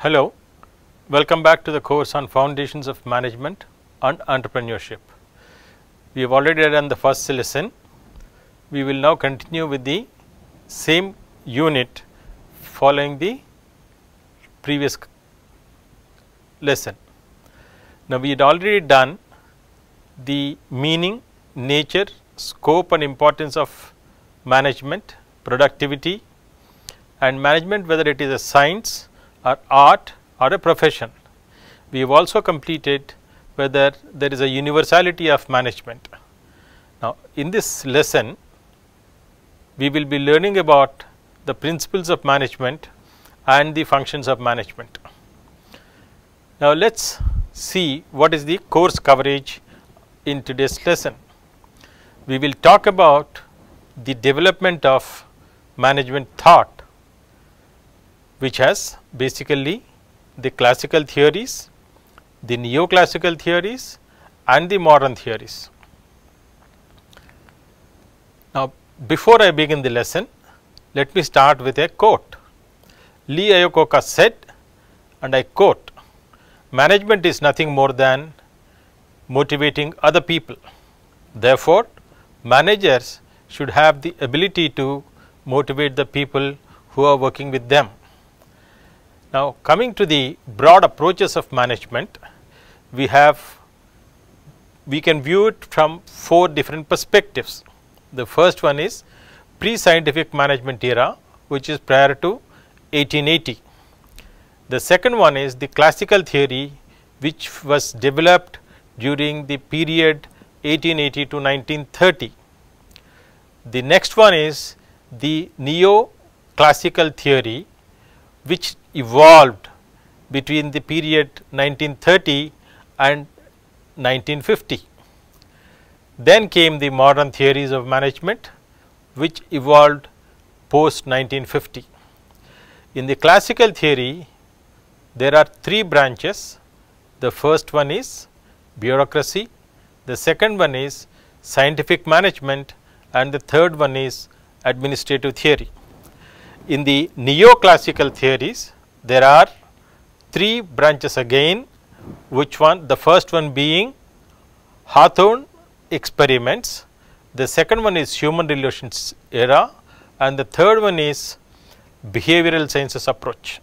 Hello, welcome back to the course on Foundations of Management and Entrepreneurship. We have already done the first lesson. We will now continue with the same unit following the previous lesson. Now, we had already done the meaning, nature, scope and importance of management, productivity and management, whether it is a science or art or a profession. We have also completed whether there is a universality of management. Now, in this lesson, we will be learning about the principles of management and the functions of management. Now, let us see what is the course coverage in today's lesson. We will talk about the development of management thought, which has basically the classical theories, the neoclassical theories and the modern theories. Now, before I begin the lesson, let me start with a quote. Lee Iacocca said, and I quote, "Management is nothing more than motivating other people. Therefore, managers should have the ability to motivate the people who are working with them." Now, coming to the broad approaches of management, we can view it from 4 different perspectives. The first one is pre-scientific management era, which is prior to 1880. The second one is the classical theory, which was developed during the period 1880 to 1930. The next one is the neoclassical theory, which evolved between the period 1930 and 1950. Then came the modern theories of management, which evolved post 1950. In the classical theory, there are 3 branches. The first one is bureaucracy, the second one is scientific management and the third one is administrative theory. In the neoclassical theories, there are 3 branches again, which one? The first one being Hawthorne experiments, the second one is human relations era and the third one is behavioral sciences approach.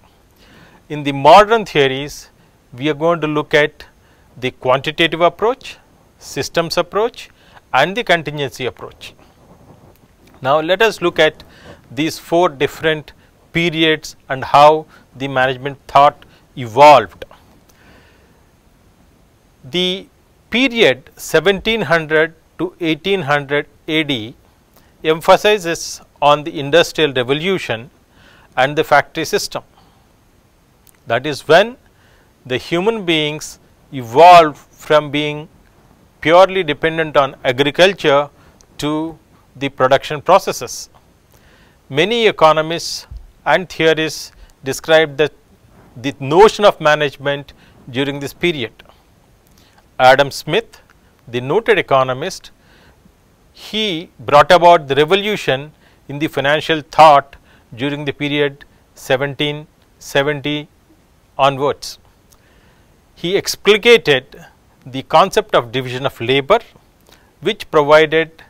In the modern theories, we are going to look at the quantitative approach, systems approach and the contingency approach. Now, let us look at these 4 different periods and how the management thought evolved. The period 1700 to 1800 AD emphasizes on the industrial revolution and the factory system. That is when the human beings evolved from being purely dependent on agriculture to the production processes. Many economists and theorists describe the notion of management during this period. Adam Smith, the noted economist, he brought about the revolution in the financial thought during the period 1770 onwards. He explicated the concept of division of labor, which provided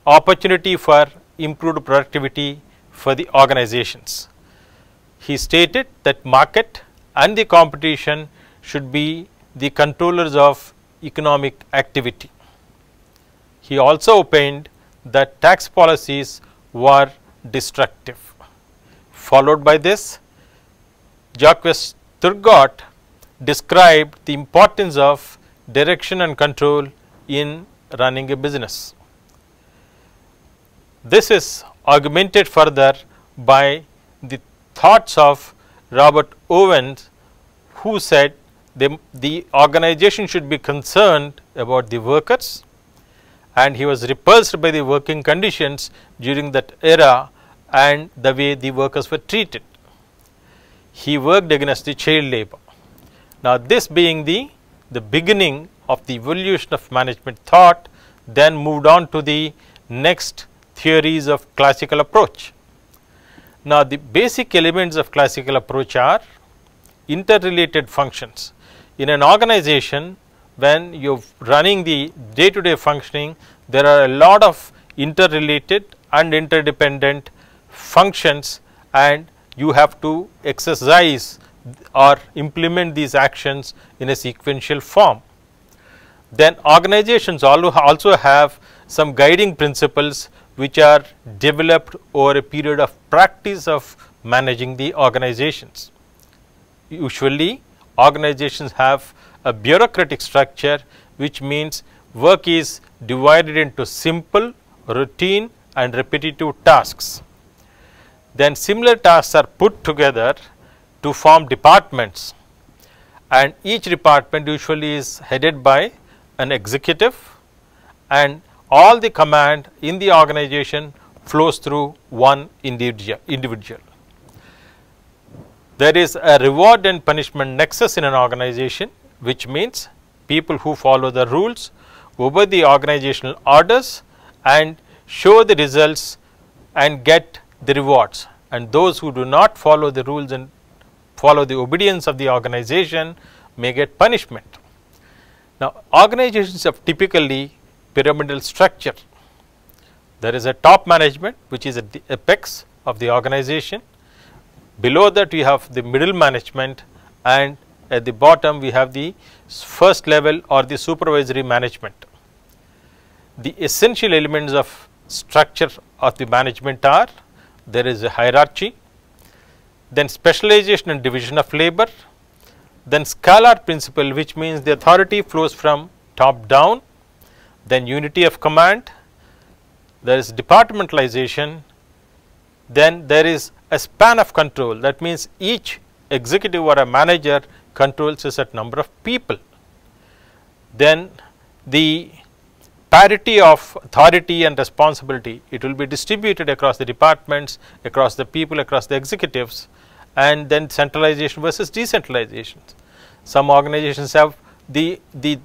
opportunity for improved productivity for the organizations. He stated that market and the competition should be the controllers of economic activity. He also opined that tax policies were destructive. Followed by this, Jacques Turgot described the importance of direction and control in running a business. This is augmented further by the thoughts of Robert Owen, who said the organization should be concerned about the workers, and he was repulsed by the working conditions during that era and the way the workers were treated. He worked against the child labor. Now, this being the beginning of the evolution of management thought, then moved on to the next theories of classical approach. Now, the basic elements of classical approach are interrelated functions. In an organization, when you're running the day-to-day functioning, there are a lot of interrelated and interdependent functions, and you have to exercise or implement these actions in a sequential form. Then organizations also have some guiding principles which are developed over a period of practice of managing the organizations. Usually organizations have a bureaucratic structure, which means work is divided into simple, routine and repetitive tasks. Then similar tasks are put together to form departments, and each department usually is headed by an executive, and all the command in the organization flows through one individual. There is a reward and punishment nexus in an organization, which means people who follow the rules obey the organizational orders and show the results and get the rewards, and those who do not follow the rules and follow the obedience of the organization may get punishment. Now, organizations have typically pyramidal structure. There is a top management which is at the apex of the organization. Below that we have the middle management, and at the bottom we have the first level or the supervisory management. The essential elements of structure of the management are: there is a hierarchy, then specialization and division of labor, then scalar principle, which means the authority flows from top down, then unity of command, there is departmentalization, then there is a span of control. That means each executive or a manager controls a certain number of people. Then the parity of authority and responsibility, it will be distributed across the departments, across the people, across the executives, and then centralization versus decentralization. Some organizations have the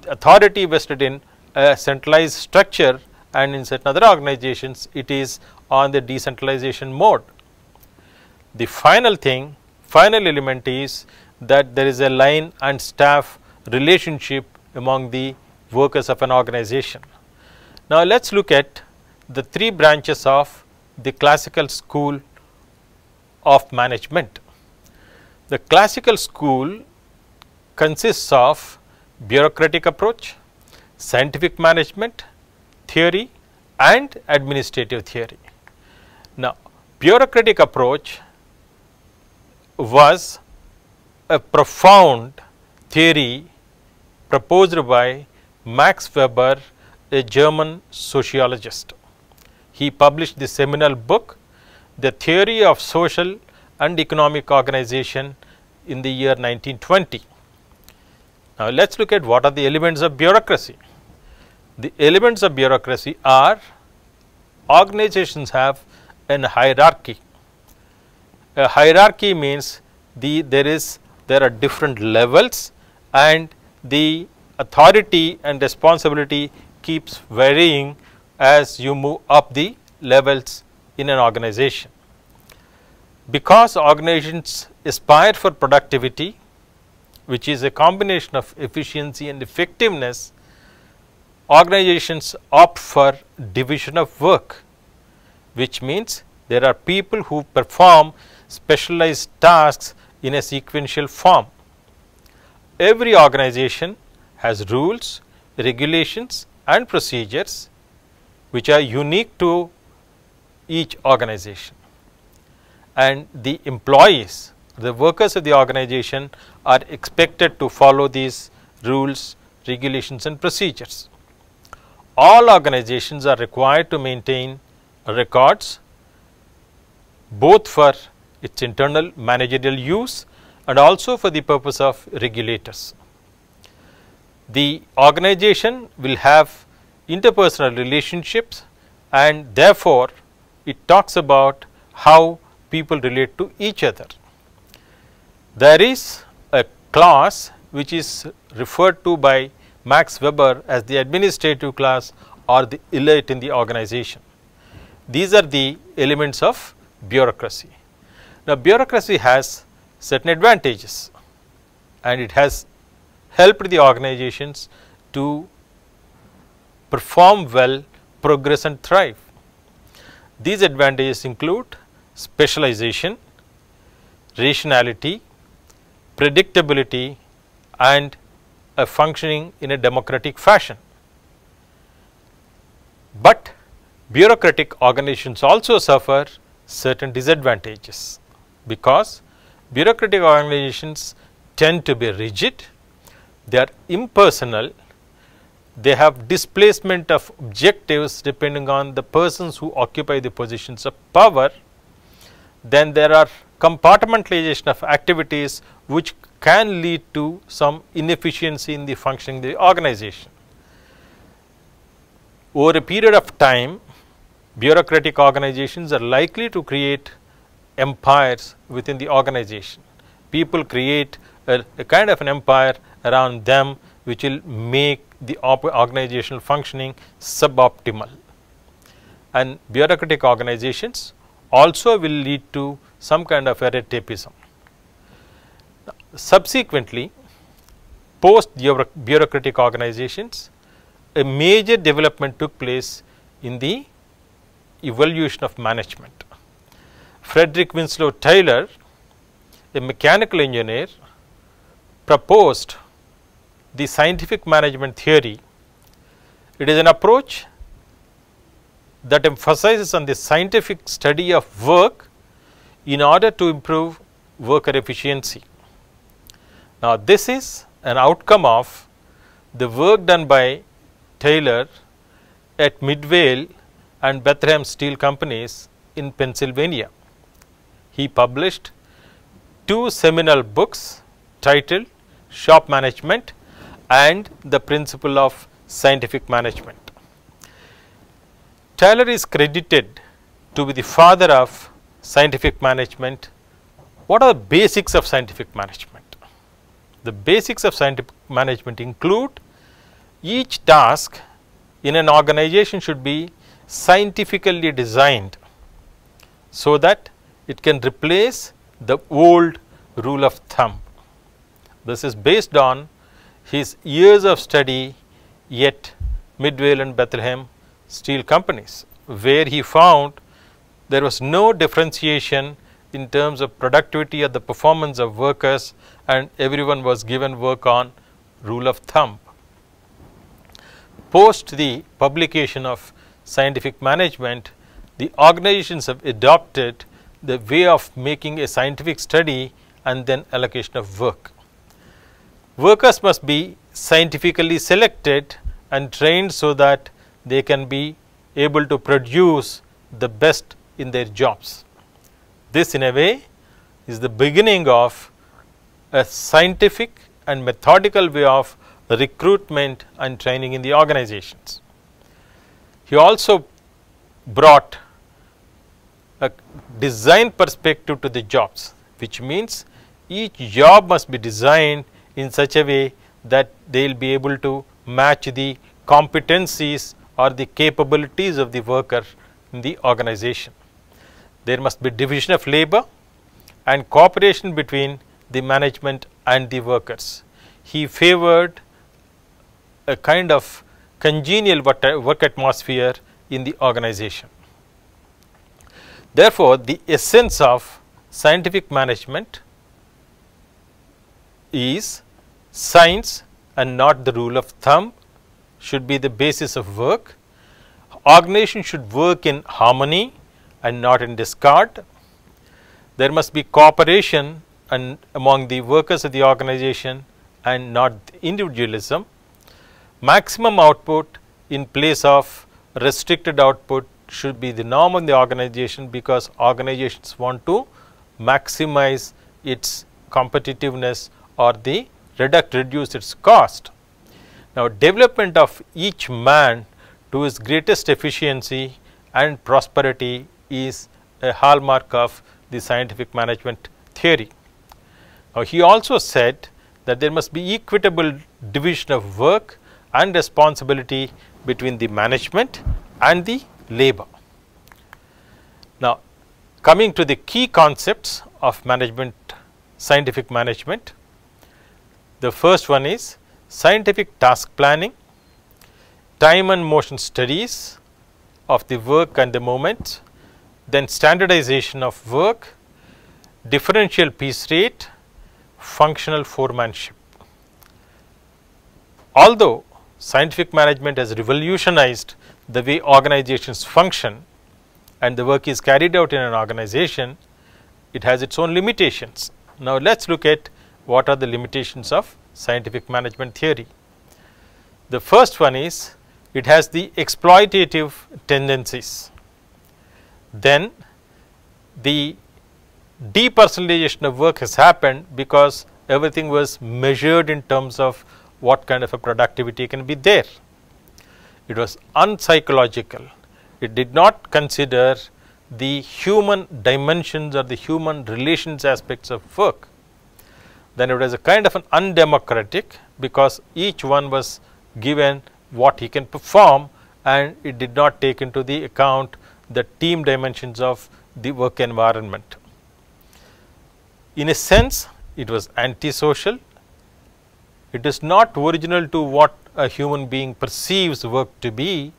authority vested in a centralized structure, and in certain other organizations it is on the decentralization mode. The final element is that there is a line and staff relationship among the workers of an organization. Now, let us look at the three branches of the classical school of management. The classical school consists of bureaucratic approach, scientific management theory and administrative theory. Now, bureaucratic approach was a profound theory proposed by Max Weber, a German sociologist. He published the seminal book, The Theory of Social and Economic Organization, in the year 1920. Now, let us look at what are the elements of bureaucracy. The elements of bureaucracy are: organizations have a hierarchy. A hierarchy means there are different levels, and the authority and responsibility keeps varying as you move up the levels in an organization. Because organizations aspire for productivity, which is a combination of efficiency and effectiveness, organizations opt for division of work, which means there are people who perform specialized tasks in a sequential form. Every organization has rules, regulations and procedures which are unique to each organization, and the employees, the workers of the organization, are expected to follow these rules, regulations and procedures. All organizations are required to maintain records, both for its internal managerial use and also for the purpose of regulators. The organization will have interpersonal relationships, and therefore it talks about how people relate to each other. There is a class which is referred to by Max Weber as the administrative class or the elite in the organization. These are the elements of bureaucracy. Now, bureaucracy has certain advantages. and it has helped the organizations to perform well, progress and thrive. These advantages include specialization, rationality, predictability and a functioning in a democratic fashion. But bureaucratic organizations also suffer certain disadvantages, because bureaucratic organizations tend to be rigid, they are impersonal, they have displacement of objectives depending on the persons who occupy the positions of power. Then there are compartmentalization of activities which can lead to some inefficiency in the functioning of the organization. Over a period of time, bureaucratic organizations are likely to create empires within the organization. People create a kind of an empire around them which will make the organizational functioning suboptimal. And bureaucratic organizations also will lead to some kind of red tapeism. Subsequently, post bureaucratic organizations, a major development took place in the evolution of management. Frederick Winslow Taylor, a mechanical engineer, proposed the scientific management theory. It is an approach that emphasizes on the scientific study of work in order to improve worker efficiency. Now, this is an outcome of the work done by Taylor at Midvale and Bethlehem Steel Companies in Pennsylvania. He published two seminal books titled Shop Management and The Principle of Scientific Management. Taylor is credited to be the father of scientific management. What are the basics of scientific management? The basics of scientific management include each task in an organization should be scientifically designed so that it can replace the old rule of thumb. This is based on his years of study at Midvale and Bethlehem Steel Companies, where he found there was no differentiation in terms of productivity or the performance of workers, and everyone was given work on rule of thumb. Post the publication of scientific management, the organizations have adopted the way of making a scientific study and then allocation of work. Workers must be scientifically selected and trained so that they can be able to produce the best in their jobs. This in a way is the beginning of a scientific and methodical way of recruitment and training in the organizations. He also brought a design perspective to the jobs, which means each job must be designed in such a way that they will be able to match the competencies or the capabilities of the worker in the organization. There must be division of labor and cooperation between the management and the workers. He favored a kind of congenial work atmosphere in the organization. Therefore, the essence of scientific management is science and not the rule of thumb should be the basis of work. Organization should work in harmony and not in discord. There must be cooperation and among the workers of the organization and not individualism. Maximum output in place of restricted output should be the norm in the organization, because organizations want to maximize its competitiveness or the reduce its cost. Now, development of each man to his greatest efficiency and prosperity is a hallmark of the scientific management theory. Now, he also said that there must be equitable division of work and responsibility between the management and the labor. Now, coming to the key concepts of management, scientific management, The first one is scientific task planning, time and motion studies of the work and the moment, then standardization of work, differential piece rate, functional foremanship. Although scientific management has revolutionized the way organizations function and the work is carried out in an organization, it has its own limitations. Now, let us look at what are the limitations of scientific management theory. The first one is it has the exploitative tendencies. Then the depersonalization of work has happened because everything was measured in terms of what kind of a productivity can be there. It was unpsychological. It did not consider the human dimensions or the human relations aspects of work. Then it was a kind of an undemocratic, because each one was given what he can perform and it did not take into the account the team dimensions of the work environment. In a sense, it was antisocial. It is not original to what a human being perceives work to be,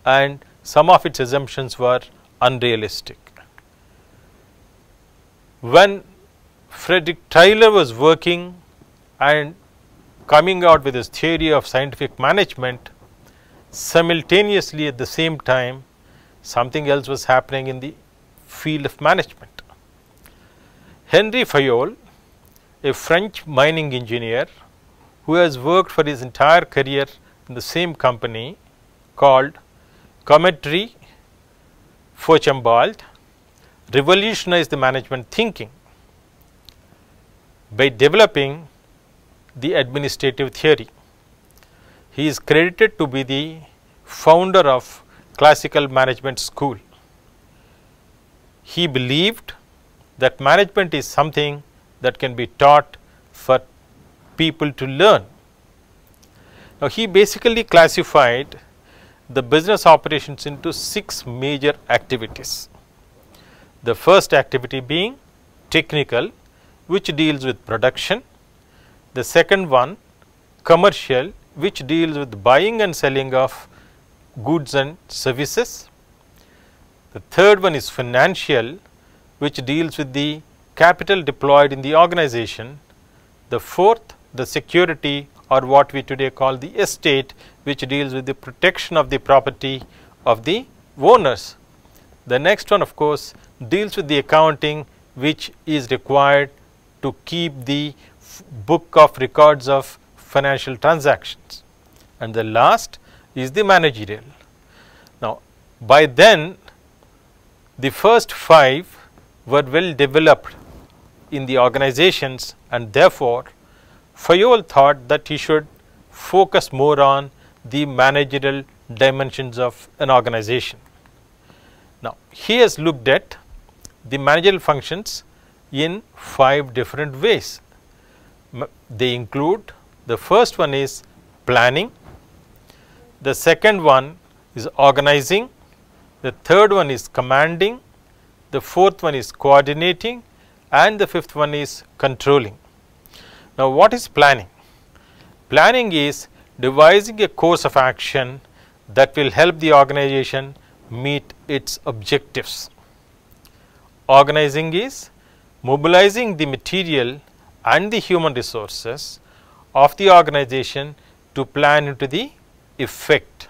and some of its assumptions were unrealistic. When Frederick Taylor was working and coming out with his theory of scientific management, simultaneously at the same time something else was happening in the field of management. Henry Fayol, a French mining engineer who has worked for his entire career in the same company called Cometry Fauchambald, revolutionized the management thinking by developing the administrative theory. He is credited to be the founder of classical management school. He believed that management is something that can be taught for people to learn. Now, he basically classified the business operations into 6 major activities. The first activity being technical, which deals with production. The second one, commercial, which deals with buying and selling of goods and services. The third one is financial, which deals with the capital deployed in the organization. The fourth, the security, or what we today call the estate, which deals with the protection of the property of the owners. The next one, of course, deals with the accounting, which is required to keep the book of records of financial transactions. And the last is the managerial. Now, by then the first 5 were well developed in the organizations, and therefore Fayol thought that he should focus more on the managerial dimensions of an organization. Now, he has looked at the managerial functions in 5 different ways. They include, the first one is planning, the second one is organizing, the third one is commanding, the fourth one is coordinating, and the fifth one is controlling. Now, what is planning? Planning is devising a course of action that will help the organization meet its objectives. Organizing is mobilizing the material and the human resources of the organization to plan into the effect.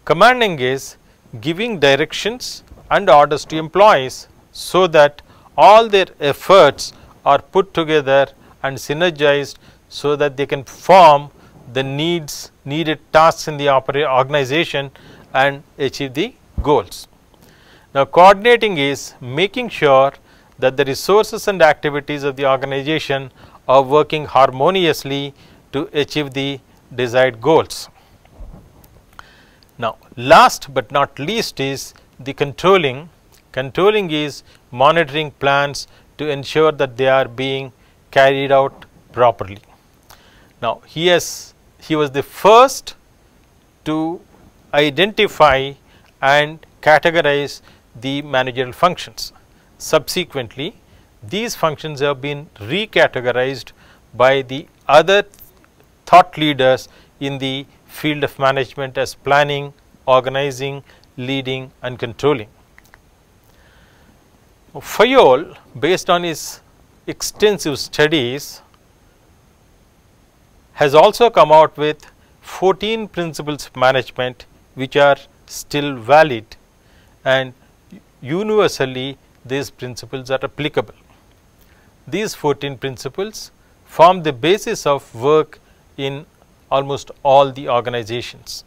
Commanding is giving directions and orders to employees so that all their efforts are put together and synergized so that they can perform the needed tasks in the organization and achieve the goals. Now, coordinating is making sure that the resources and activities of the organization are working harmoniously to achieve the desired goals. Now, last but not least is the controlling. Controlling is monitoring plans to ensure that they are being carried out properly. Now, he was the first to identify and categorize the managerial functions. Subsequently, these functions have been recategorized by the other thought leaders in the field of management as planning, organizing, leading and controlling. Fourier, based on his extensive studies, has also come out with 14 principles of management which are still valid, and universally these principles are applicable. These 14 principles form the basis of work in almost all the organizations.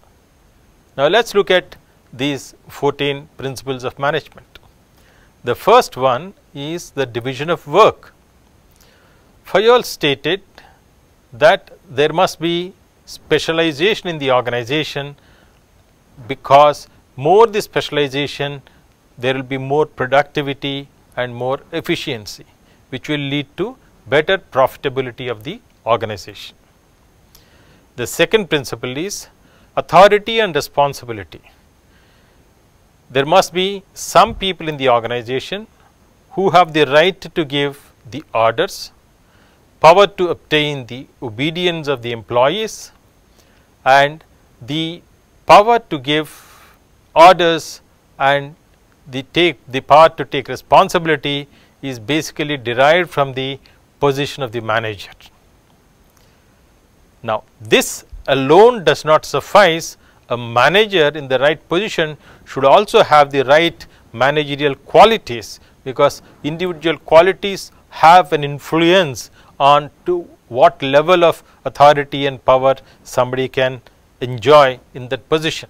Now, let us look at these 14 principles of management. The first one is the division of work. Fourier stated that there must be specialization in the organization, because more the specialization, there will be more productivity and more efficiency, which will lead to better profitability of the organization. The second principle is authority and responsibility. There must be some people in the organization who have the right to give the orders, power to obtain the obedience of the employees, and the power to give orders and the power to take responsibility is basically derived from the position of the manager. Now, this alone does not suffice. A manager in the right position should also have the right managerial qualities, because individual qualities have an influence on to what level of authority and power somebody can enjoy in that position.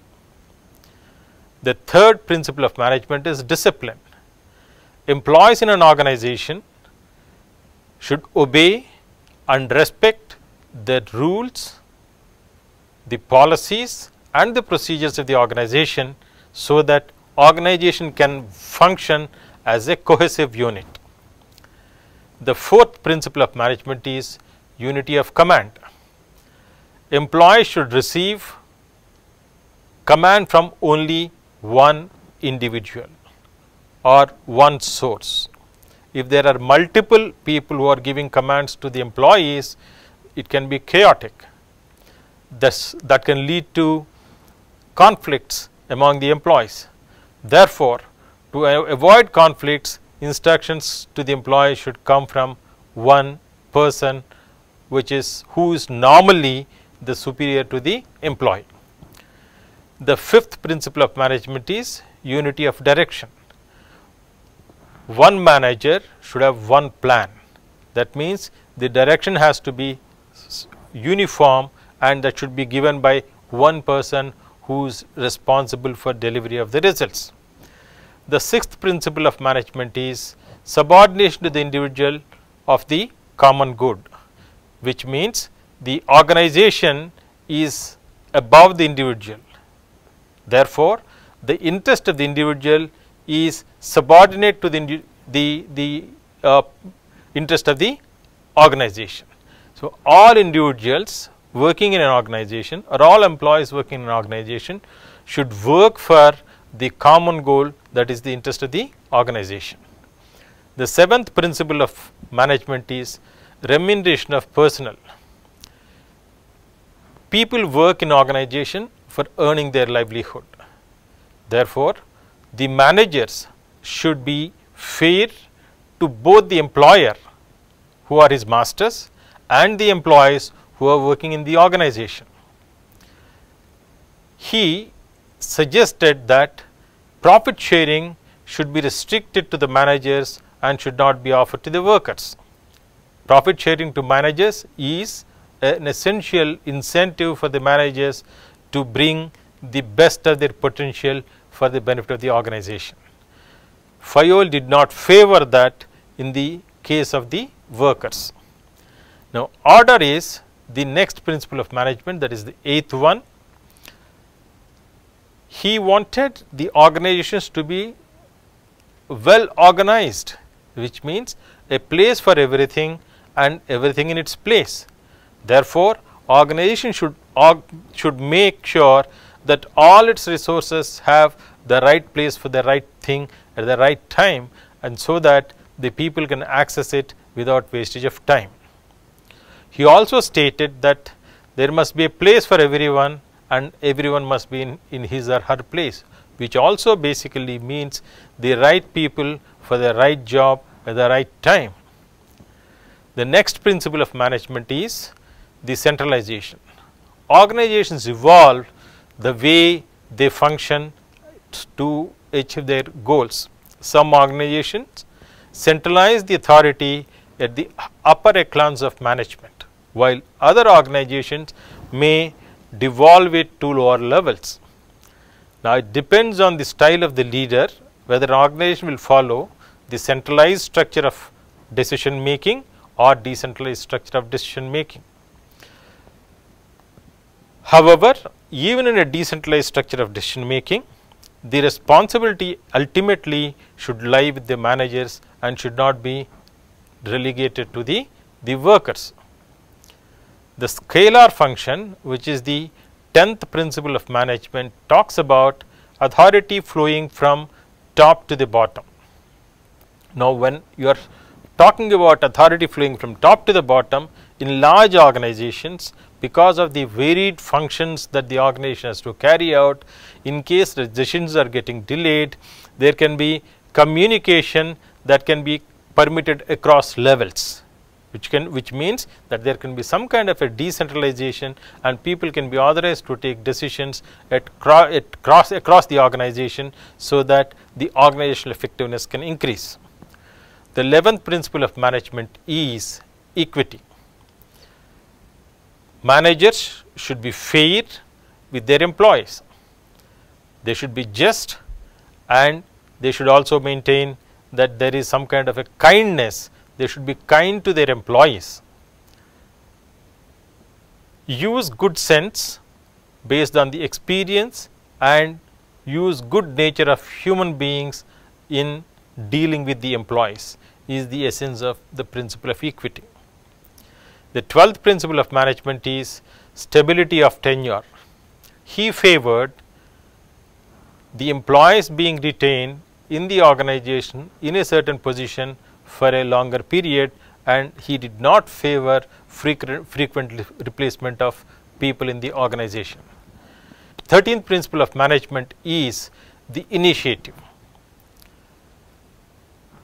The third principle of management is discipline. Employees in an organization should obey and respect the rules, the policies and the procedures of the organization, so that organization can function as a cohesive unit. The fourth principle of management is unity of command. Employees should receive command from only one individual or one source. If there are multiple people who are giving commands to the employees, it can be chaotic. That can lead to conflicts among the employees. Therefore, to avoid conflicts, instructions to the employee should come from one person, who is normally the superior to the employee. The fifth principle of management is unity of direction. One manager should have one plan. That means the direction has to be uniform, and that should be given by one person who is responsible for delivery of the results. The sixth principle of management is subordination to the individual of the common good, which means the organization is above the individual. Therefore, the interest of the individual is subordinate to the interest of the organization. So, all individuals working in an organization or all employees working in an organization should work for the common goal, that is the interest of the organization. The seventh principle of management is remuneration of personnel. People work in organization for earning their livelihood. Therefore, the managers should be fair to both the employer, who are his masters, and the employees who are working in the organization. He suggested that profit sharing should be restricted to the managers and should not be offered to the workers. Profit sharing to managers is an essential incentive for the managers to bring the best of their potential for the benefit of the organization. Fourier did not favor that in the case of the workers. Now, order is the next principle of management, that is the eighth one. He wanted the organizations to be well organized, which means a place for everything and everything in its place. Therefore, organization should make sure that all its resources have the right place for the right thing at the right time, and so that the people can access it without wastage of time. He also stated that there must be a place for everyone and everyone must be in his or her place, which also basically means the right people for the right job at the right time. The next principle of management is the centralization. Organizations evolve the way they function to achieve their goals. Some organizations centralize the authority at the upper echelons of management, while other organizations may devolve it to lower levels. Now, it depends on the style of the leader whether an organization will follow the centralized structure of decision making or decentralized structure of decision making. However, even in a decentralized structure of decision making, the responsibility ultimately should lie with the managers and should not be relegated to the workers. The scalar function, which is the 10th principle of management, talks about authority flowing from top to the bottom. Now, when you are talking about authority flowing from top to the bottom in large organizations, because of the varied functions that the organization has to carry out, in case the decisions are getting delayed, there can be communication that can be permitted across levels, which means that there can be some kind of a decentralization and people can be authorized to take decisions across the organization, so that the organizational effectiveness can increase. The 11th principle of management is equity. Managers should be fair with their employees. They should be just, and they should also maintain that there is some kind of a kindness. They should be kind to their employees. Use good sense based on the experience and use good nature of human beings in dealing with the employees is the essence of the principle of equity. The 12th principle of management is stability of tenure. He favored the employees being retained in the organization in a certain position for a longer period, and he did not favor frequent replacement of people in the organization. 13th principle of management is the initiative.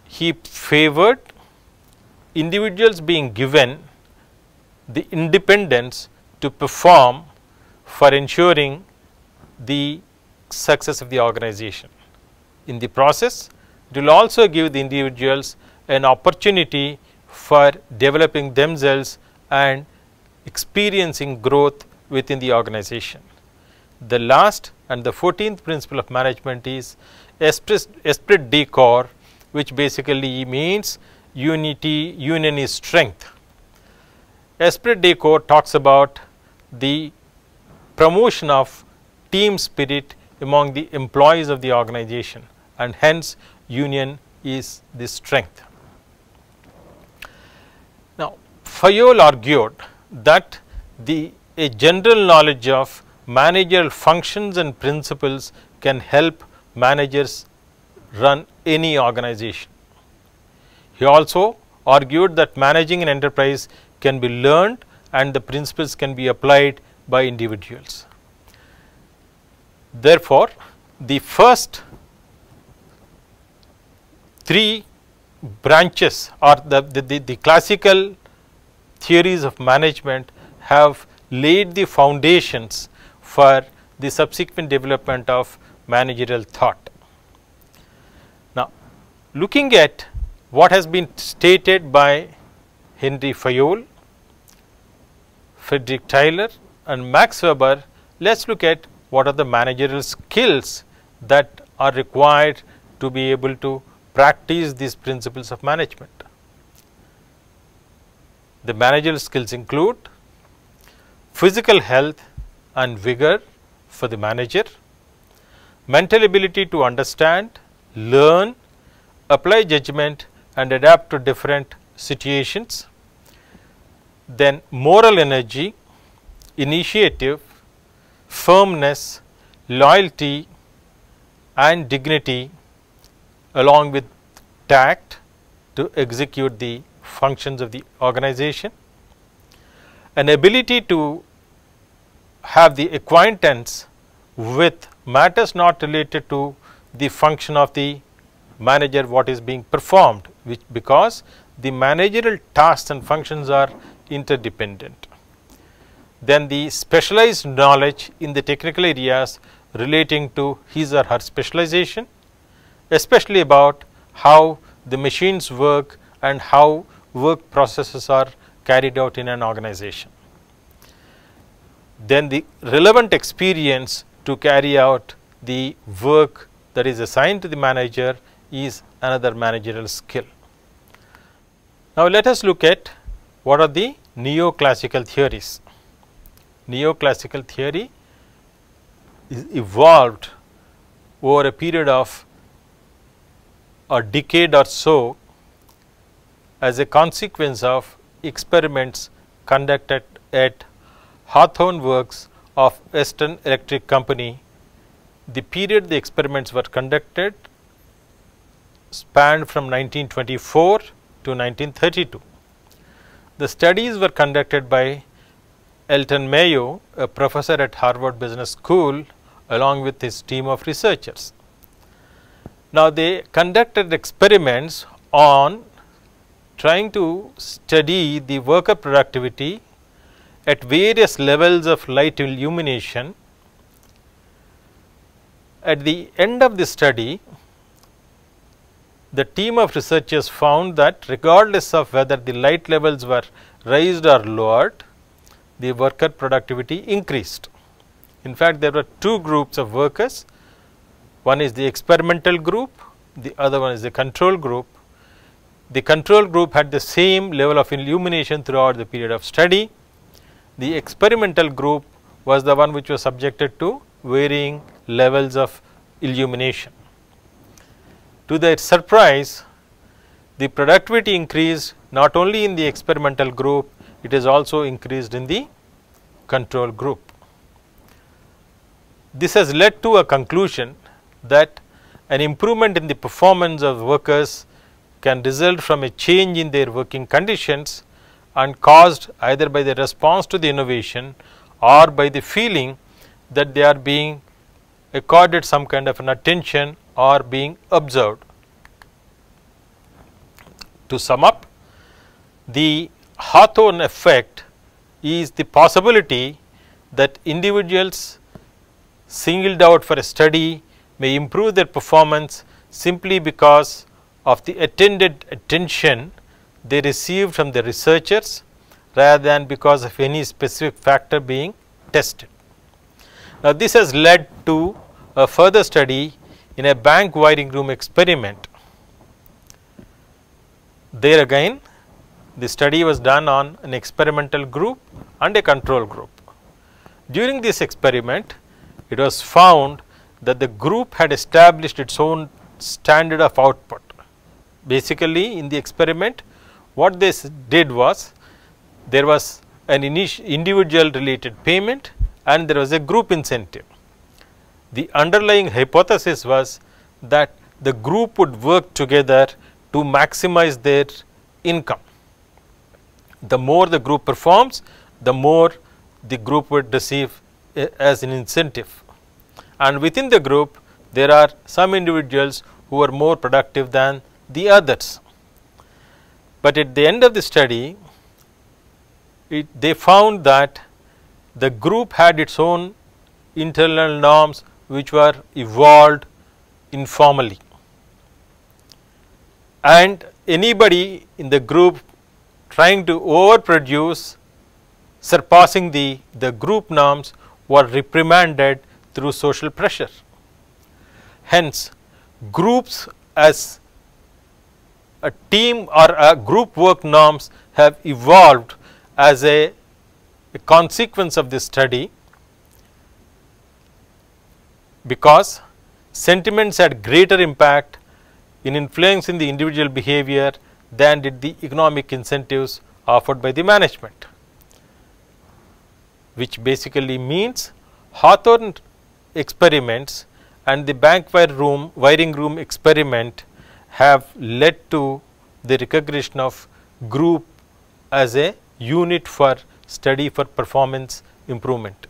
He favored individuals being given the independence to perform for ensuring the success of the organization. In the process, it will also give the individuals an opportunity for developing themselves and experiencing growth within the organization. The last and the 14th principle of management is esprit de corps, which basically means unity, union is strength. Esprit de corps talks about the promotion of team spirit among the employees of the organization, and hence union is the strength. Now, Fourier argued that a general knowledge of managerial functions and principles can help managers run any organization. He also argued that managing an enterprise can be learned and the principles can be applied by individuals. Therefore, the first three branches or the classical theories of management have laid the foundations for the subsequent development of managerial thought. Now, looking at what has been stated by Henry Fayol, Frederick Taylor and Max Weber, let us look at what are the managerial skills that are required to be able to practice these principles of management. The managerial skills include physical health and vigor for the manager, mental ability to understand, learn, apply judgment and adapt to different situations, then moral energy, initiative, firmness, loyalty and dignity, along with tact to execute the functions of the organization, an ability to have the acquaintance with matters not related to the function of the manager, what is being performed, which because the managerial tasks and functions are interdependent. Then the specialized knowledge in the technical areas relating to his or her specialization, especially about how the machines work and how work processes are carried out in an organization. Then the relevant experience to carry out the work that is assigned to the manager is another managerial skill. Now, let us look at what are the neoclassical theories. Neoclassical theory is evolved over a period of a decade or so as a consequence of experiments conducted at Hawthorne Works of Western Electric Company. The period the experiments were conducted spanned from 1924 to 1932. The studies were conducted by Elton Mayo, a professor at Harvard Business School, along with his team of researchers. Now, they conducted experiments on trying to study the worker productivity at various levels of light illumination. At the end of the study, the team of researchers found that regardless of whether the light levels were raised or lowered, the worker productivity increased. In fact, there were two groups of workers. One is the experimental group, the other one is the control group. The control group had the same level of illumination throughout the period of study. The experimental group was the one which was subjected to varying levels of illumination. To their surprise, the productivity increased not only in the experimental group, it is also increased in the control group. This has led to a conclusion that an improvement in the performance of workers can result from a change in their working conditions and caused either by the response to the innovation or by the feeling that they are being accorded some kind of an attention or being observed. To sum up, the Hawthorne effect is the possibility that individuals singled out for a study may improve their performance simply because of the attended attention they received from the researchers rather than because of any specific factor being tested. Now, this has led to a further study in a bank wiring room experiment. There again, the study was done on an experimental group and a control group. During this experiment, it was found that the group had established its own standard of output. Basically, in the experiment, what they did was, there was an individual related payment and there was a group incentive. The underlying hypothesis was that the group would work together to maximize their income. The more the group performs, the more the group would receive as an incentive. And within the group, there are some individuals who are more productive than the others. But at the end of the study, they found that the group had its own internal norms which were evolved informally, and anybody in the group trying to overproduce, surpassing the group norms, were reprimanded through social pressure. Hence, groups as a team or a group work norms have evolved as a consequence of this study, because sentiments had greater impact in influencing the individual behavior than did the economic incentives offered by the management, which basically means Hawthorne experiments and the bank wiring room experiment have led to the recognition of group as a unit for study for performance improvement.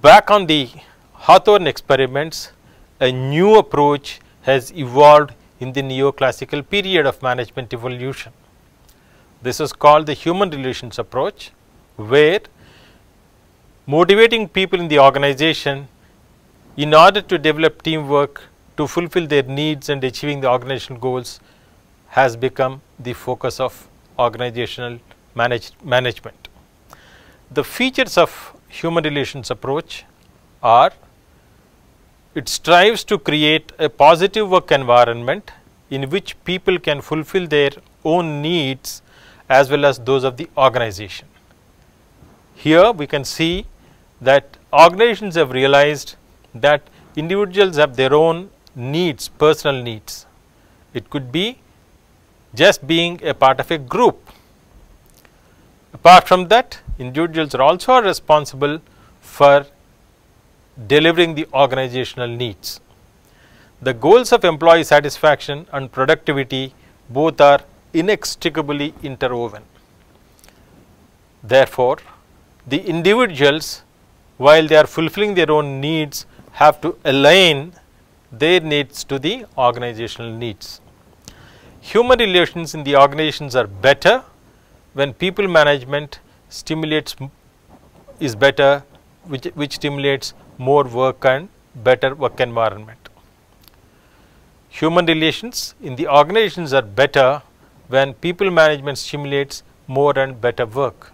Back on the Hawthorne experiments, a new approach has evolved in the neoclassical period of management evolution. This is called the human relations approach, where motivating people in the organization in order to develop teamwork to fulfill their needs and achieving the organizational goals has become the focus of organizational management. The features of human relations approach are: it strives to create a positive work environment in which people can fulfill their own needs as well as those of the organization. Here we can see that organizations have realized that individuals have their own needs, personal needs. It could be just being a part of a group. Apart from that, individuals are also responsible for delivering the organizational needs. The goals of employee satisfaction and productivity both are inextricably interwoven. Therefore, the individuals, while they are fulfilling their own needs, have to align their needs to the organizational needs. Human relations in the organizations are better when people management is better, which stimulates more work and better work environment. Human relations in the organizations are better when people management stimulates more and better work.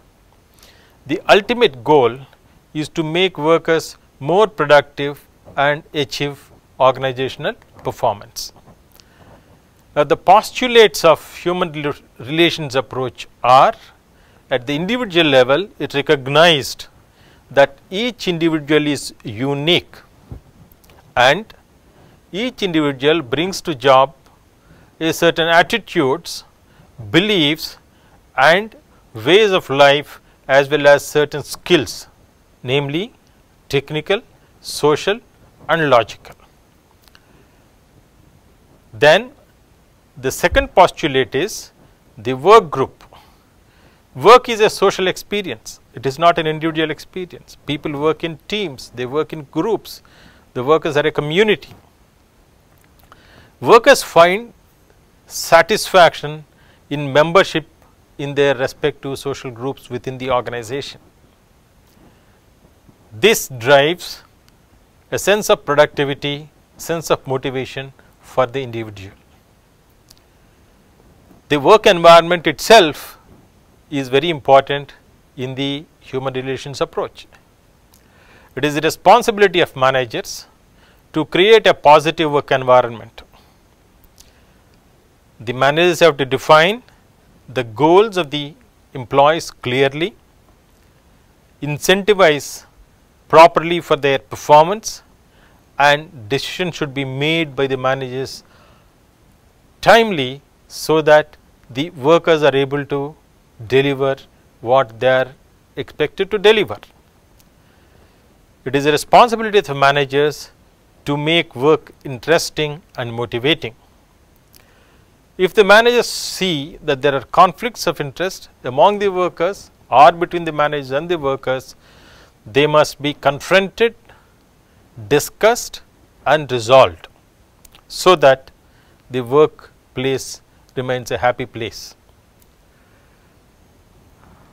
The ultimate goal is to make workers more productive and achieve organizational performance. Now, the postulates of human relations approach are: at the individual level, it recognized that each individual is unique and each individual brings to job a certain attitudes, beliefs and ways of life as well as certain skills, namely technical, social and logical. Then the second postulate is the work group. Work is a social experience. It is not an individual experience. People work in teams, they work in groups, the workers are a community. Workers find satisfaction in membership in their respective social groups within the organization. This drives a sense of productivity, sense of motivation for the individual. The work environment itself is very important in the human relations approach. It is the responsibility of managers to create a positive work environment. The managers have to define the goals of the employees clearly, incentivize properly for their performance, and decisions should be made by the managers timely so that the workers are able to deliver what they are expected to deliver. It is a responsibility of the managers to make work interesting and motivating. If the managers see that there are conflicts of interest among the workers or between the managers and the workers, they must be confronted, discussed and resolved so that the workplace remains a happy place.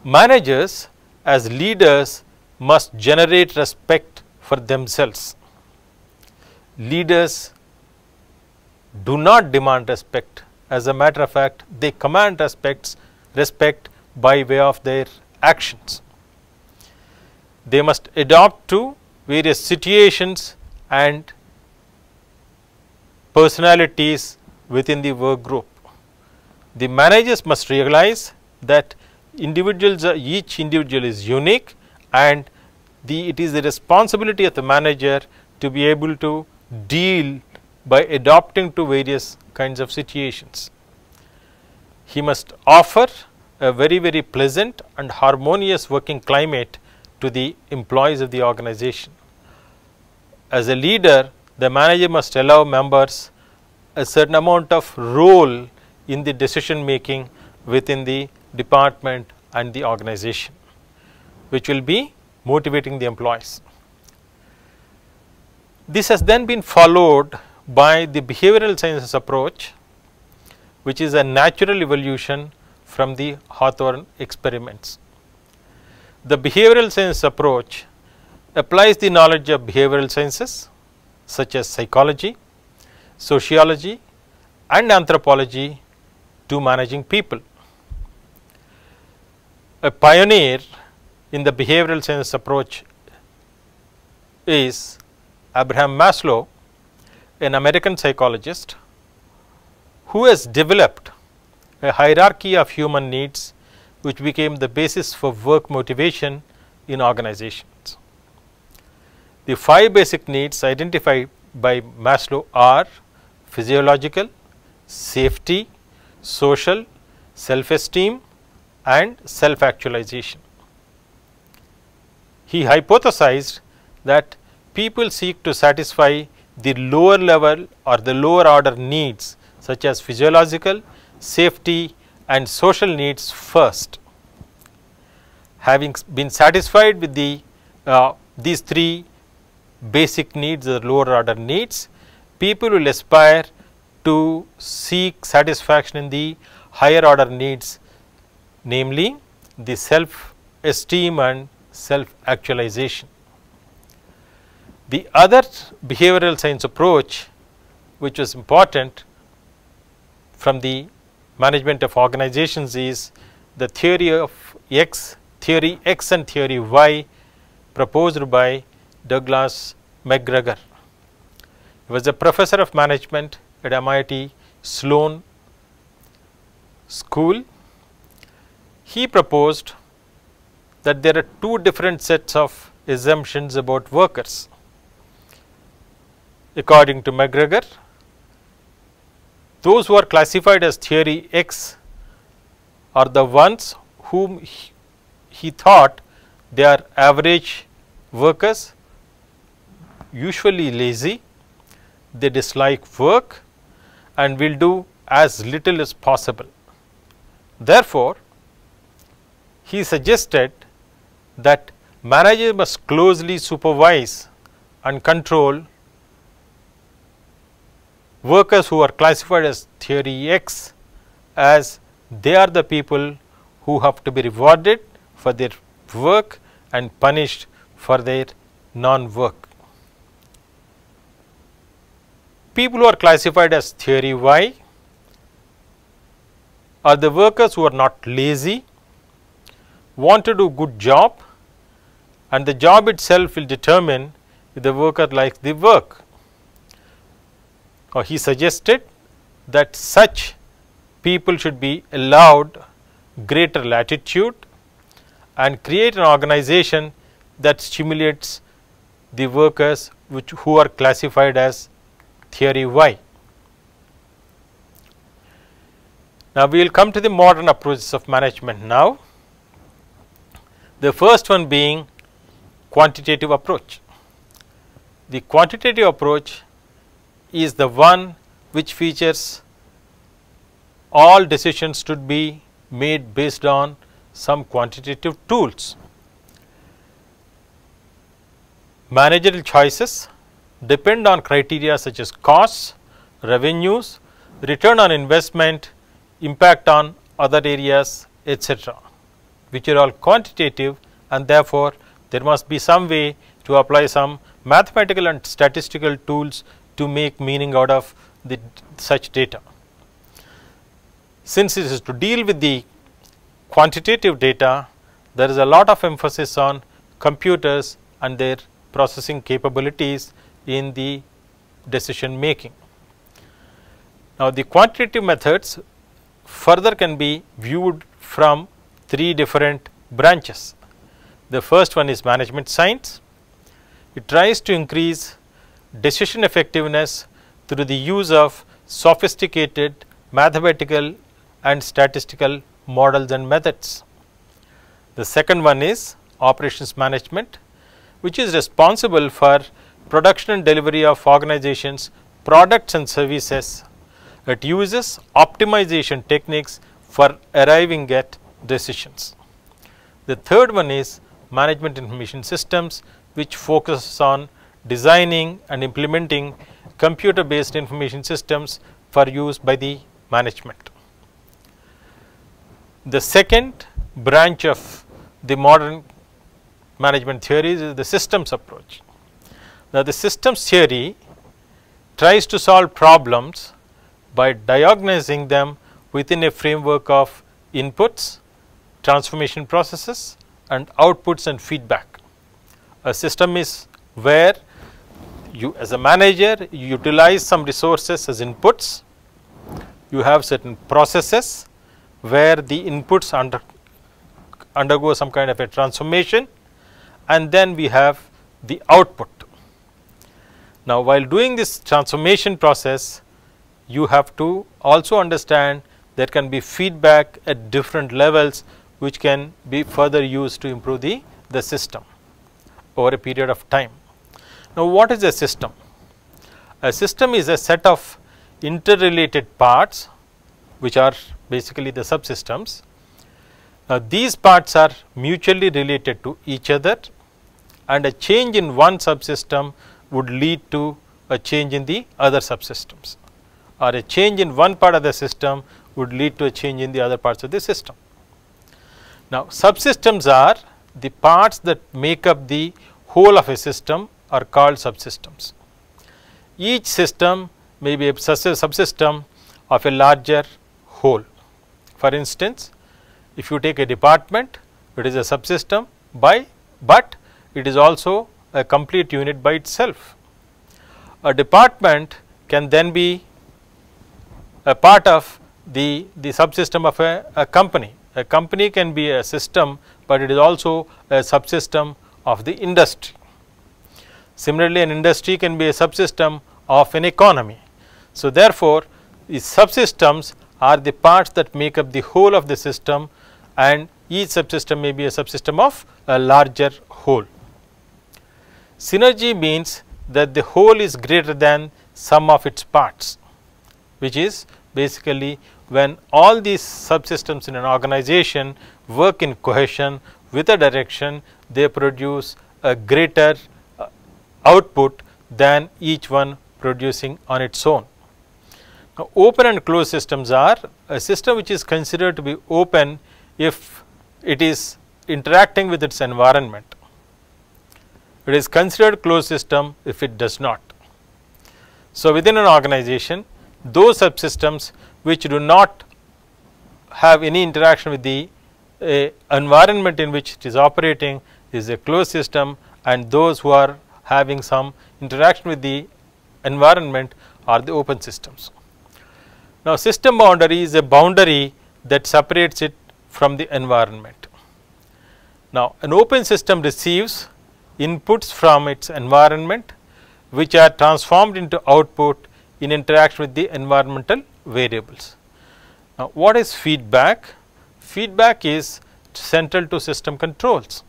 Managers as leaders must generate respect for themselves. Leaders do not demand respect. As a matter of fact, they command respect by way of their actions. They must adapt to various situations and personalities within the work group. The managers must realize that each individual is unique, and it is the responsibility of the manager to be able to deal by adapting to various kinds of situations. He must offer a very pleasant and harmonious working climate to the employees of the organization. As a leader, the manager must allow members a certain amount of role in the decision making within the department and the organization, which will be motivating the employees. This has then been followed by the behavioral sciences approach, which is a natural evolution from the Hawthorne experiments. The behavioral science approach applies the knowledge of behavioral sciences such as psychology, sociology and anthropology to managing people. A pioneer in the behavioral science approach is Abraham Maslow, an American psychologist who has developed a hierarchy of human needs which became the basis for work motivation in organizations. The 5 basic needs identified by Maslow are physiological, safety, social, self-esteem and self-actualization. He hypothesized that people seek to satisfy the lower level or the lower order needs such as physiological, safety and social needs first. Having been satisfied with these 3 basic needs or lower order needs, people will aspire to seek satisfaction in the higher order needs, namely the self-esteem and self-actualization. The other behavioral science approach which was important from the management of organizations is the theory X and theory Y proposed by Douglas McGregor. He was a professor of management at MIT Sloan School. He proposed that there are 2 different sets of assumptions about workers. According to McGregor, those who are classified as theory X are the ones whom he thought they are average workers, usually lazy, they dislike work and will do as little as possible. Therefore, he suggested that managers must closely supervise and control workers who are classified as theory X, as they are the people who have to be rewarded for their work and punished for their non-work. People who are classified as theory Y are the workers who are not lazy, want to do good job, and the job itself will determine if the worker likes the work. He suggested that such people should be allowed greater latitude and create an organization that stimulates the workers who are classified as theory Y. Now, we will come to the modern approaches of management now. The first one being quantitative approach. The quantitative approach is the one which features all decisions should be made based on some quantitative tools. Managerial choices depend on criteria such as costs, revenues, return on investment, impact on other areas, etc., which are all quantitative, and therefore, there must be some way to apply some mathematical and statistical tools to make meaning out of such data. Since it is to deal with the quantitative data, there is a lot of emphasis on computers and their processing capabilities in the decision making. Now, the quantitative methods further can be viewed from 3 different branches. The first one is management science. It tries to increase decision effectiveness through the use of sophisticated mathematical and statistical models and methods. The second one is operations management, which is responsible for production and delivery of organizations' products and services. It uses optimization techniques for arriving at decisions. The third one is management information systems, which focuses on designing and implementing computer based information systems for use by the management. The second branch of the modern management theories is the systems approach. Now, the systems theory tries to solve problems by diagnosing them within a framework of inputs, transformation processes, and outputs and feedback. A system is where you as a manager you utilize some resources as inputs, you have certain processes where the inputs undergo some kind of a transformation, and then we have the output. Now, while doing this transformation process, you have to also understand there can be feedback at different levels, which can be further used to improve the system over a period of time. Now, what is a system? A system is a set of interrelated parts, which are basically the subsystems. Now, these parts are mutually related to each other, and a change in one subsystem would lead to a change in the other subsystems, or a change in one part of the system would lead to a change in the other parts of the system. Now, subsystems are the parts that make up the whole of a system are called subsystems. Each system may be a subsystem of a larger whole. For instance, if you take a department, it is a subsystem but it is also a complete unit by itself. A department can then be a part of the subsystem of a company. A company can be a system, but it is also a subsystem of the industry. Similarly, an industry can be a subsystem of an economy. So, therefore, the subsystems are the parts that make up the whole of the system, and each subsystem may be a subsystem of a larger whole. Synergy means that the whole is greater than sum of its parts, which is basically when all these subsystems in an organization work in cohesion with a direction, they produce a greater output than each one producing on its own. Now, open and closed systems are a system which is considered to be open if it is interacting with its environment. It is considered closed system if it does not. So, within an organization, those subsystems which do not have any interaction with the environment in which it is operating is a closed system, and those who are having some interaction with the environment are the open systems. Now, system boundary is a boundary that separates it from the environment. Now, an open system receives inputs from its environment, which are transformed into output in interaction with the environmental variables. Now, what is feedback? Feedback is central to system controls.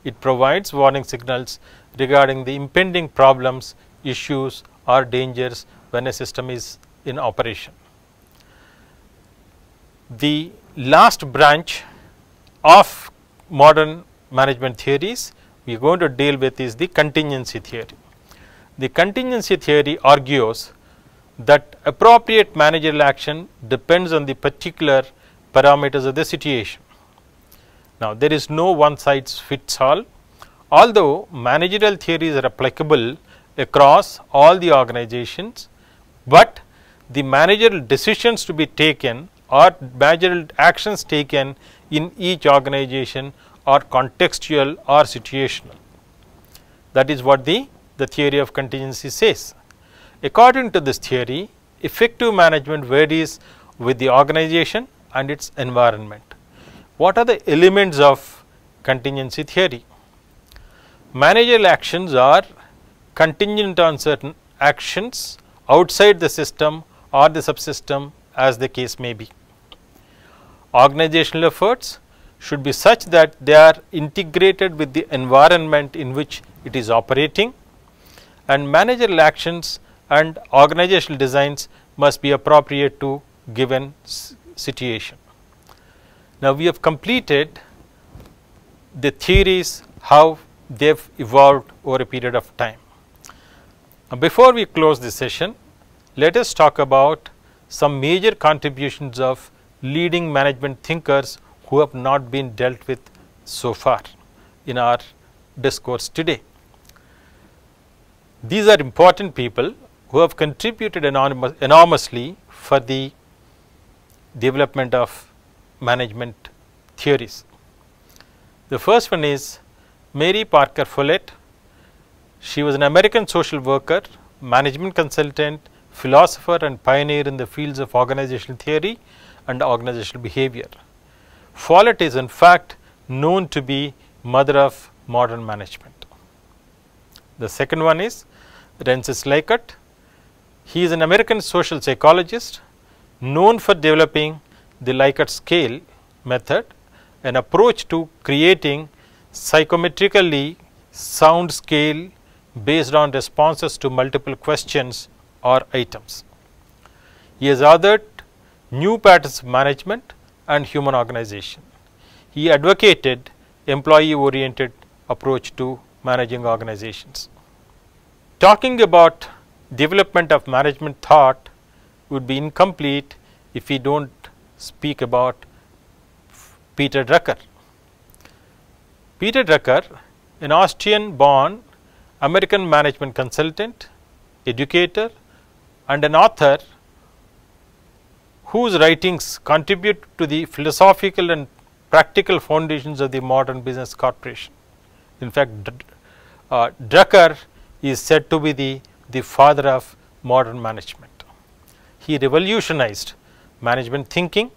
It provides warning signals regarding the impending problems, issues or dangers when a system is in operation. The last branch of modern management theories we are going to deal with is the contingency theory. The contingency theory argues that appropriate managerial action depends on the particular parameters of the situation. Now, there is no one size fits all, although managerial theories are applicable across all the organizations, but the managerial decisions to be taken or managerial actions taken in each organization are contextual or situational. That is what the theory of contingency says. According to this theory, effective management varies with the organization and its environment. What are the elements of contingency theory? Managerial actions are contingent on certain actions outside the system or the subsystem, as the case may be. Organizational efforts should be such that they are integrated with the environment in which it is operating, and managerial actions and organizational designs must be appropriate to given situation. Now, we have completed the theories, how they have evolved over a period of time. Before we close this session, let us talk about some major contributions of leading management thinkers who have not been dealt with so far in our discourse today. These are important people who have contributed enormously for the development of management theories. The first one is Mary Parker Follett. She was an American social worker, management consultant, philosopher and pioneer in the fields of organizational theory and organizational behavior. Follett is in fact known to be mother of modern management. The second one is Rensis Likert. He is an American social psychologist known for developing the Likert scale method, an approach to creating psychometrically sound scale based on responses to multiple questions or items. He has authored New Patterns of Management and Human Organization. He advocated employee-oriented approach to managing organizations. Talking about development of management thought would be incomplete if we don't speak about Peter Drucker. Peter Drucker, an Austrian-born American management consultant, educator and an author whose writings contribute to the philosophical and practical foundations of the modern business corporation. In fact, Drucker is said to be the father of modern management. He revolutionized management thinking,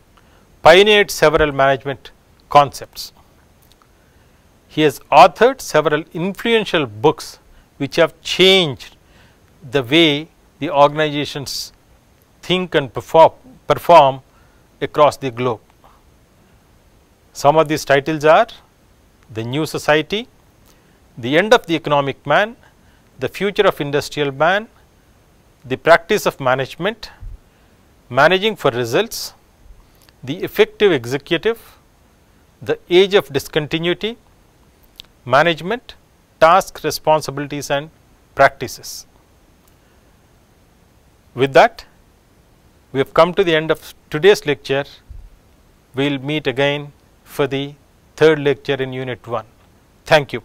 pioneered several management concepts. He has authored several influential books which have changed the way the organizations think and perform across the globe. Some of these titles are The New Society, The End of the Economic Man, The Future of Industrial Man, The Practice of Management, Managing for Results, The Effective Executive, The Age of Discontinuity, Management, Tasks, Responsibilities and Practices. With that, we have come to the end of today's lecture. We will meet again for the third lecture in Unit 1. Thank you.